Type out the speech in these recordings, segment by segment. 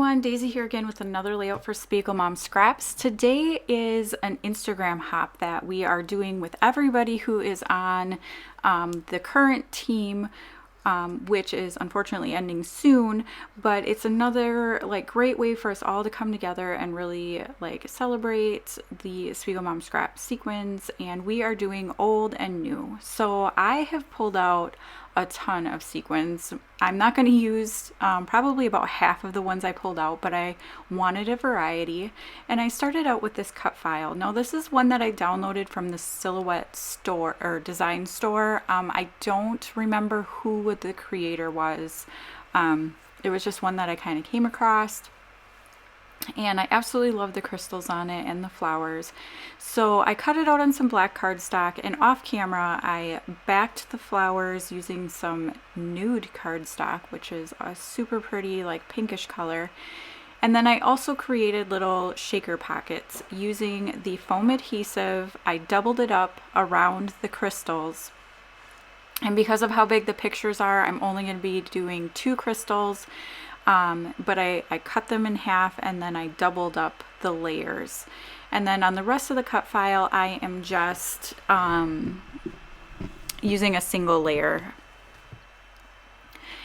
everyone, Daisy here again with another layout for SPIEGELMOM Scraps. Today is an Instagram hop that we are doing with everybody who is on the current team, which is unfortunately ending soon, but it's another great way for us all to come together and really celebrate the SPIEGELMOM Scraps sequins. And we are doing old and new. So I have pulled out a ton of sequins. I'm not going to use probably about half of the ones I pulled out, but I wanted a variety, and I started out with this cut file. Now this is one that I downloaded from the Silhouette store or design store. I don't remember who the creator was. It was just one that I kind of came across, and I absolutely love the crystals on it and the flowers. So I cut it out on some black cardstock, and off camera I backed the flowers using some nude cardstock, which is a super pretty pinkish color. And then I also created little shaker pockets using the foam adhesive. I doubled it up around the crystals. And because of how big the pictures are, I'm only going to be doing 2 crystals. But I cut them in half, and then I doubled up the layers. And then on the rest of the cut file, I am just using a single layer.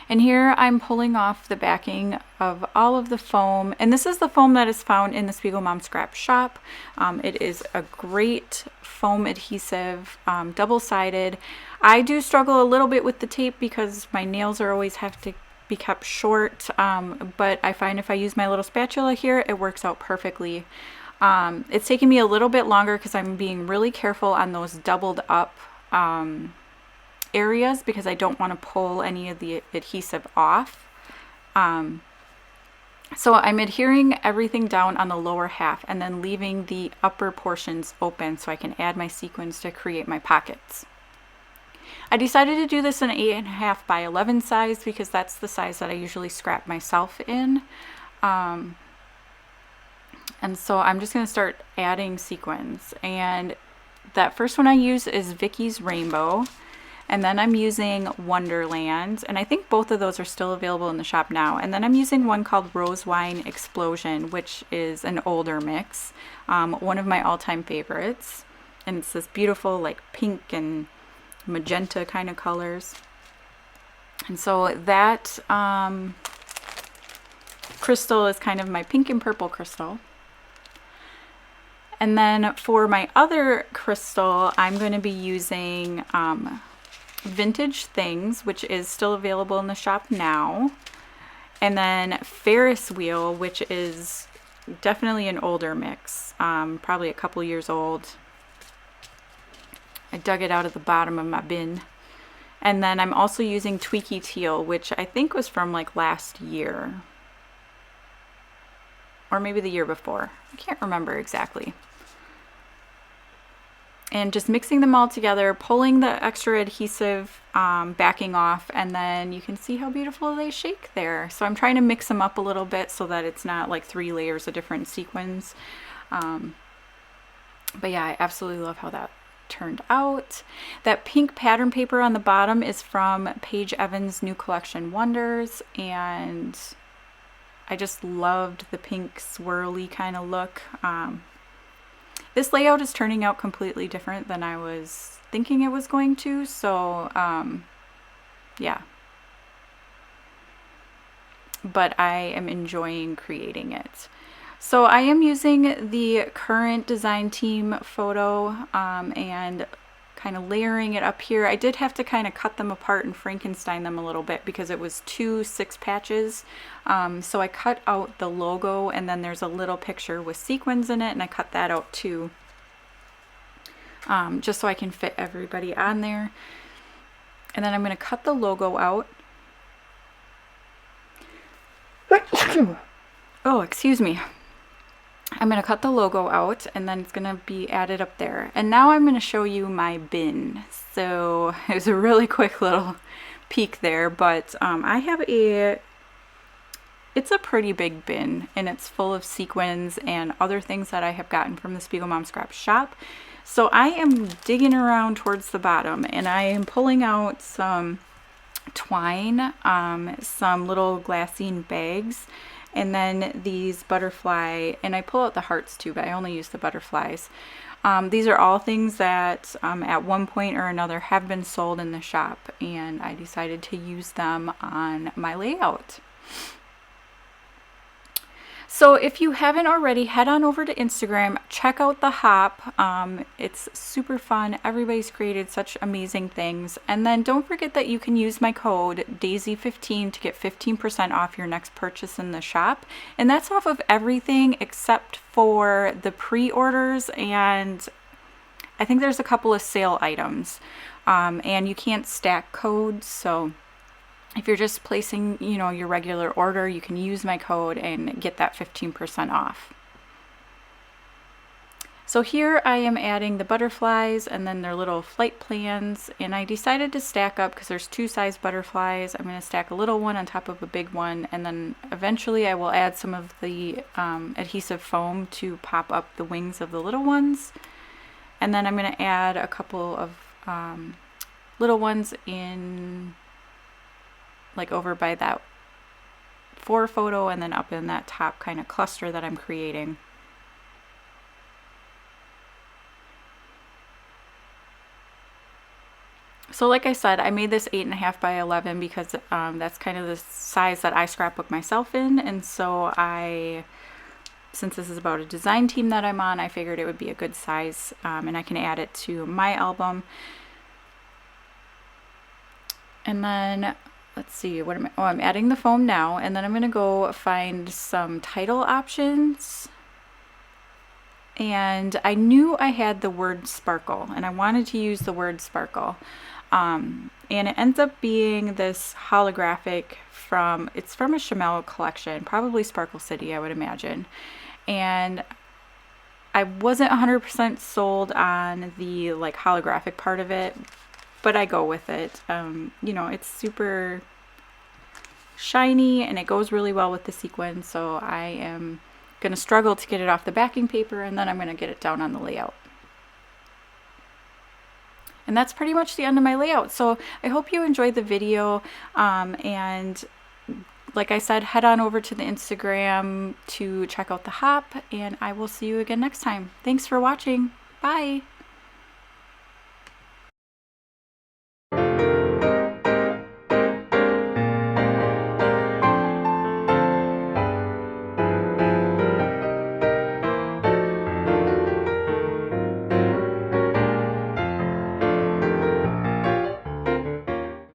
And here I'm pulling off the backing of all of the foam. And this is the foam that is found in the SPIEGELMOM Scrap shop. It is a great foam adhesive, double-sided. I do struggle a little bit with the tape because my nails always have to be kept short, but I find if I use my little spatula here, it works out perfectly. It's taking me a little bit longer because I'm being really careful on those doubled up areas because I don't want to pull any of the adhesive off. So I'm adhering everything down on the lower half and then leaving the upper portions open so I can add my sequins to create my pockets. I decided to do this in 8.5 by 11 size because that's the size that I usually scrap myself in. And so I'm just going to start adding sequins. And that first one I use is Vicky's Rainbow. And then I'm using Wonderland. And I think both of those are still available in the shop now. And then I'm using one called Rose Wine Explosion, which is an older mix. One of my all-time favorites. And it's this beautiful pink and magenta kind of colors. And so that crystal is kind of my pink and purple crystal. And then for my other crystal, I'm going to be using Vintage Things, which is still available in the shop now. And then Ferris Wheel, which is definitely an older mix, probably a couple years old. I dug it out of the bottom of my bin. And then I'm also using Tweaky Teal, which I think was from last year. Or maybe the year before. I can't remember exactly. And just mixing them all together, pulling the extra adhesive backing off, and then you can see how beautiful they shake there. So I'm trying to mix them up a little bit so that it's not 3 layers of different sequins. But yeah, I absolutely love how that turned out. That pink pattern paper on the bottom is from Paige Evans' new collection Wonders, and I just loved the pink swirly kind of look. This layout is turning out completely different than I was thinking it was going to, so yeah, but I am enjoying creating it. So I am using the current design team photo and kind of layering it up here. I did have to kind of cut them apart and Frankenstein them a little bit because it was 2 6 patches. So I cut out the logo, and then there's a little picture with sequins in it, and I cut that out too, just so I can fit everybody on there. And then I'm going to cut the logo out. Oh, excuse me. I'm going to cut the logo out, and then it's going to be added up there. And now I'm going to show you my bin. So it was a really quick little peek there, but I have it's a pretty big bin, and it's full of sequins and other things that I have gotten from the SPIEGELMOM Scraps shop. So I am digging around towards the bottom, and I am pulling out some twine, some little glassine bags, and then these butterfly, and I pull out the hearts too, but I only use the butterflies. These are all things that at one point or another have been sold in the shop, and I decided to use them on my layout. So if you haven't already, head on over to Instagram, check out the hop. It's super fun. Everybody's created such amazing things. And then don't forget that you can use my code DAISY15 to get 15% off your next purchase in the shop. And that's off of everything except for the pre-orders, and I think there's a couple of sale items. And you can't stack codes, so if you're just placing, your regular order, you can use my code and get that 15% off. So here I am adding the butterflies and then their little flight plans, and I decided to stack up because there's two size butterflies. I'm going to stack a little one on top of a big one, and then eventually I will add some of the adhesive foam to pop up the wings of the little ones. And then I'm going to add a couple of little ones in, like over by that 4 photo, and then up in that top kind of cluster that I'm creating. So like I said, I made this 8.5 by 11 because that's kind of the size that I scrapbook myself in, and so since this is about a design team that I'm on, I figured it would be a good size, and I can add it to my album. And then let's see, what am I? Oh, I'm adding the foam now, and then I'm going to go find some title options. And I knew I had the word sparkle, and I wanted to use the word sparkle. And it ends up being this holographic it's from a Chamel collection, probably Sparkle City, I would imagine. And I wasn't 100% sold on the like holographic part of it, but I go with it. It's super shiny and it goes really well with the sequin, so I am going to struggle to get it off the backing paper, and then I'm going to get it down on the layout. And that's pretty much the end of my layout. So I hope you enjoyed the video, and like I said, head on over to the Instagram to check out the hop, and I will see you again next time. Thanks for watching. Bye.